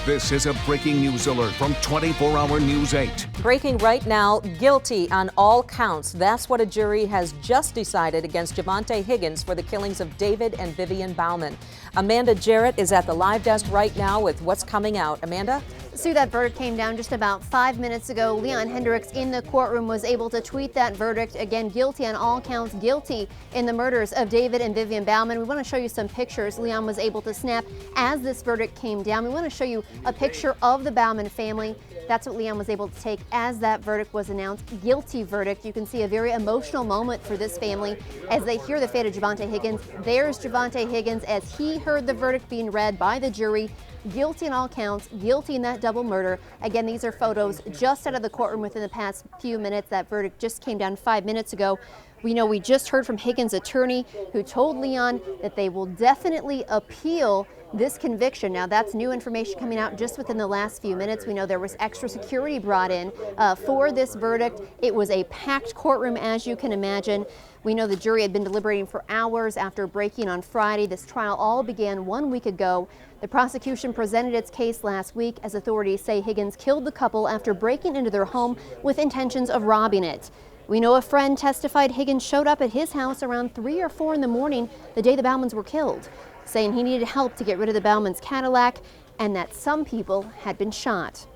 This is a breaking news alert from 24-Hour News 8. Breaking right now, guilty on all counts. That's what a jury has just decided against Javante Higgins for the killings of David and Vivian Bauman. Amanda Jarrett is at the live desk right now with what's coming out. Amanda? Sue, that verdict came down just about 5 minutes ago. Leon Hendricks in the courtroom was able to tweet that verdict. Again, guilty on all counts, guilty in the murders of David and Vivian Bauman. We want to show you some pictures Leon was able to snap as this verdict came down. We want to show you a picture of the Bauman family. That's what Leon was able to take as that verdict was announced. Guilty verdict. You can see a very emotional moment for this family as they hear the fate of Javante Higgins. There's Javante Higgins as he heard the verdict being read by the jury. Guilty in all counts, guilty in that double murder. Again, these are photos just out of the courtroom within the past few minutes. That verdict just came down 5 minutes ago. We know we just heard from Higgins' attorney who told Leon that they will definitely appeal this conviction. Now, that's new information coming out just within the last few minutes. We know there was extra security brought in for this verdict. It was a packed courtroom, as you can imagine. We know the jury had been deliberating for hours after breaking on Friday. This trial all began 1 week ago. The prosecution presented its case last week as authorities say Higgins killed the couple after breaking into their home with intentions of robbing it. We know a friend testified Higgins showed up at his house around 3 or 4 in the morning the day the Baumans were killed, saying he needed help to get rid of the Baumans' Cadillac and that some people had been shot.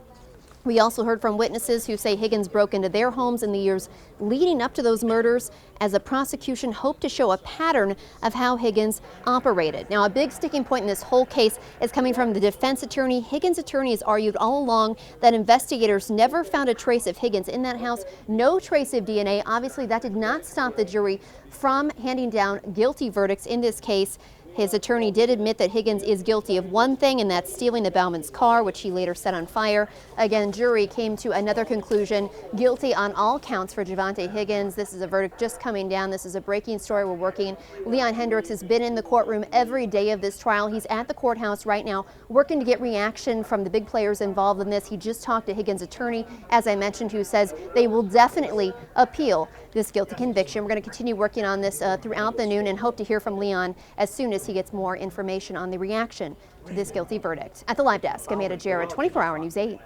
We also heard from witnesses who say Higgins broke into their homes in the years leading up to those murders as the prosecution hoped to show a pattern of how Higgins operated. Now, a big sticking point in this whole case is coming from the defense attorney. Higgins' attorney has argued all along that investigators never found a trace of Higgins in that house, no trace of DNA. Obviously, that did not stop the jury from handing down guilty verdicts in this case. His attorney did admit that Higgins is guilty of one thing, and that's stealing the Bauman's car, which he later set on fire. Again, jury came to another conclusion, guilty on all counts for Javante Higgins. This is a verdict just coming down. This is a breaking story we're working. Leon Hendricks has been in the courtroom every day of this trial. He's at the courthouse right now working to get reaction from the big players involved in this. He just talked to Higgins' attorney, as I mentioned, who says they will definitely appeal this guilty conviction. We're going to continue working on this throughout the noon and hope to hear from Leon as soon as he gets more information on the reaction to this guilty verdict. At the live desk, Amanda Jarrett, 24-Hour News 8.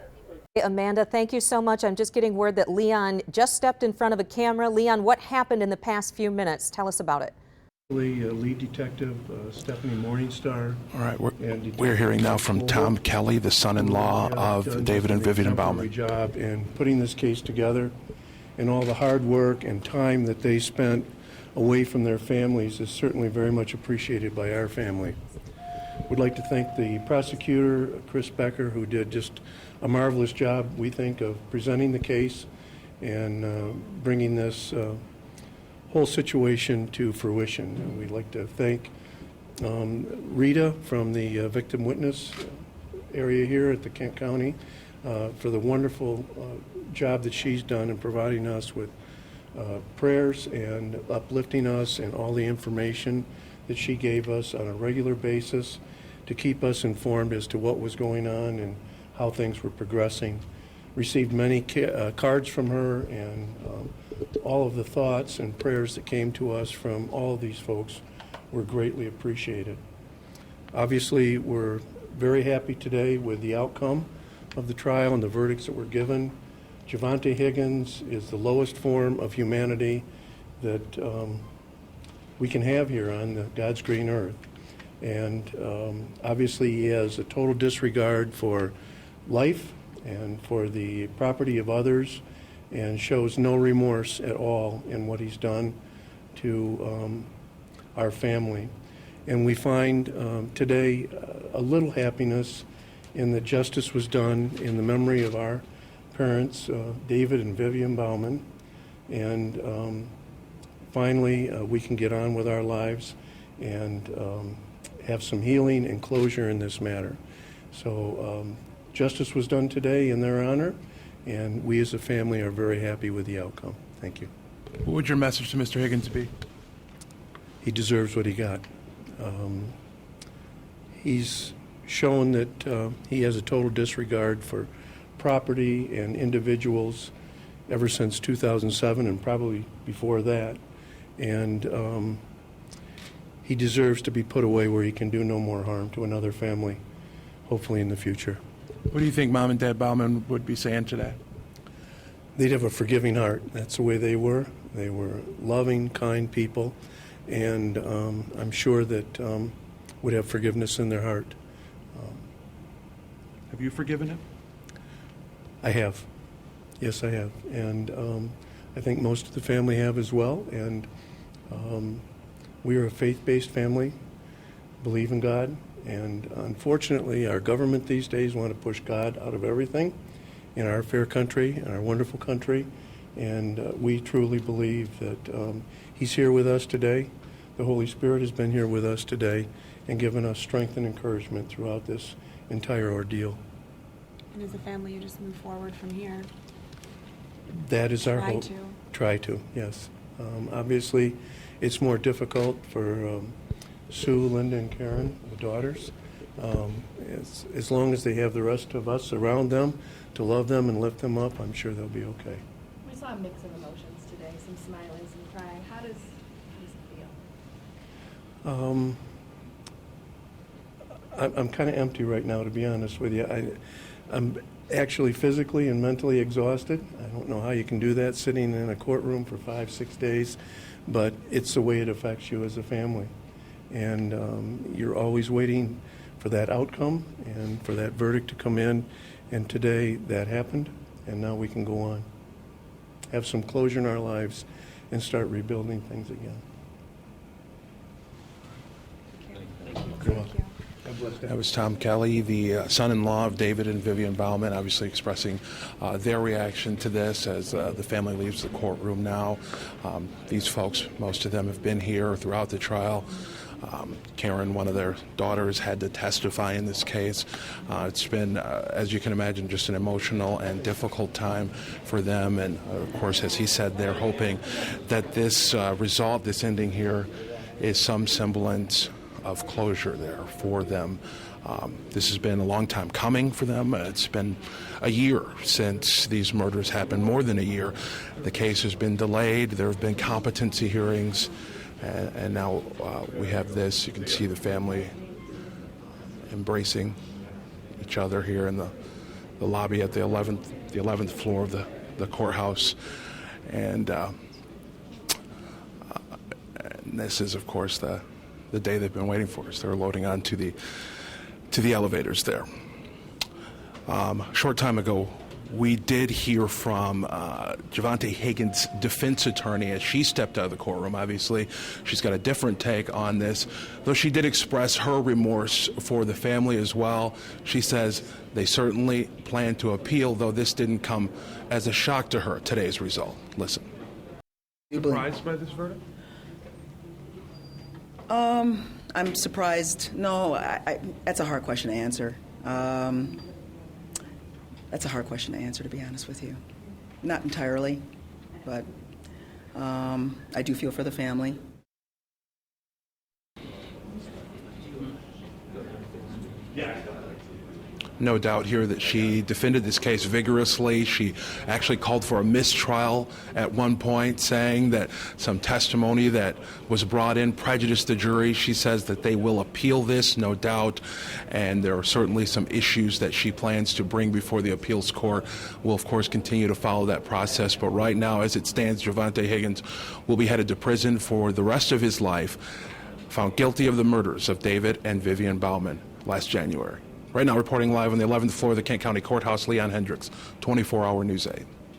Amanda, thank you so much. I'm just getting word that Leon just stepped in front of a camera. Leon, what happened in the past few minutes? Tell us about it. Lead Detective Stephanie Morningstar. All right, we're hearing now from Tom Kelly, the son-in-law of David and Vivian Bauman. Job in putting this case together, and all the hard work and time that they spent away from their families is certainly very much appreciated by our family. We'd like to thank the prosecutor, Chris Becker, who did just a marvelous job, we think, of presenting the case and bringing this whole situation to fruition. And we'd like to thank Rita from the victim witness area here at the Kent County for the wonderful job that she's done in providing us with prayers and uplifting us and all the information that she gave us on a regular basis to keep us informed as to what was going on and how things were progressing. Received many cards from her, and all of the thoughts and prayers that came to us from all of these folks were greatly appreciated. Obviously, we're very happy today with the outcome of the trial and the verdicts that were given. Javante Higgins is the lowest form of humanity that we can have here on God's green earth. And obviously he has a total disregard for life and for the property of others and shows no remorse at all in what he's done to our family. And we find today a little happiness in that justice was done in the memory of our parents, David and Vivian Bauman, and finally we can get on with our lives and have some healing and closure in this matter. So justice was done today in their honor, and we as a family are very happy with the outcome. Thank you. What would your message to Mr. Higgins be? He deserves what he got. He's shown that he has a total disregard for property and individuals ever since 2007 and probably before that. And he deserves to be put away where he can do no more harm to another family, hopefully in the future. What do you think Mom and Dad Bauman would be saying today? They'd have a forgiving heart. That's the way they were. They were loving, kind people, and I'm sure that would have forgiveness in their heart. Have you forgiven him? I have. Yes, I have. And I think most of the family have as well. And we are a faith-based family, believe in God. And unfortunately, our government these days want to push God out of everything in our fair country, in our wonderful country. And we truly believe that He's here with us today. The Holy Spirit has been here with us today and given us strength and encouragement throughout this entire ordeal. And as a family, you just move forward from here. That is our hope. Try to. Try to, yes. Obviously, it's more difficult for Sue, Linda, and Karen, the daughters. As long as they have the rest of us around them to love them and lift them up, I'm sure they'll be okay. We saw a mix of emotions today, some smiling, some crying. How does it feel? I'm kind of empty right now, to be honest with you. I'm actually physically and mentally exhausted. I don't know how you can do that sitting in a courtroom for 5-6 days, but it's the way it affects you as a family. And you're always waiting for that outcome and for that verdict to come in. And today that happened, and now we can go on, have some closure in our lives, and start rebuilding things again. You're welcome. That was Tom Kelly, the son-in-law of David and Vivian Bauman, obviously expressing their reaction to this as the family leaves the courtroom now. These folks, most of them have been here throughout the trial. Karen, one of their daughters, had to testify in this case. It's been, as you can imagine, just an emotional and difficult time for them. And, of course, as he said, they're hoping that this result, this ending here, is some semblance of closure there for them. This has been a long time coming for them. It's been a year since these murders happened, more than a year. The case has been delayed. There have been competency hearings, and now we have this. You can see the family embracing each other here in the lobby at the 11th floor of the courthouse. And this is, of course, the day they've been waiting for us. They're loading onto the elevators there. A short time ago, we did hear from Javante Higgins' defense attorney as she stepped out of the courtroom. Obviously, she's got a different take on this, though she did express her remorse for the family as well. She says they certainly plan to appeal, though this didn't come as a shock to her, today's result. Listen. Surprised by this verdict? I'm surprised. No, that's a hard question to answer. That's a hard question to answer, to be honest with you. Not entirely, but I do feel for the family. No doubt here that she defended this case vigorously. She actually called for a mistrial at one point, saying that some testimony that was brought in prejudiced the jury. She says that they will appeal this, no doubt, and there are certainly some issues that she plans to bring before the appeals court. We'll, of course, continue to follow that process, but right now, as it stands, Javante Higgins will be headed to prison for the rest of his life, found guilty of the murders of David and Vivian Bauman last January. Right now, reporting live on the 11th floor of the Kent County Courthouse, Leon Hendricks, 24-Hour News 8.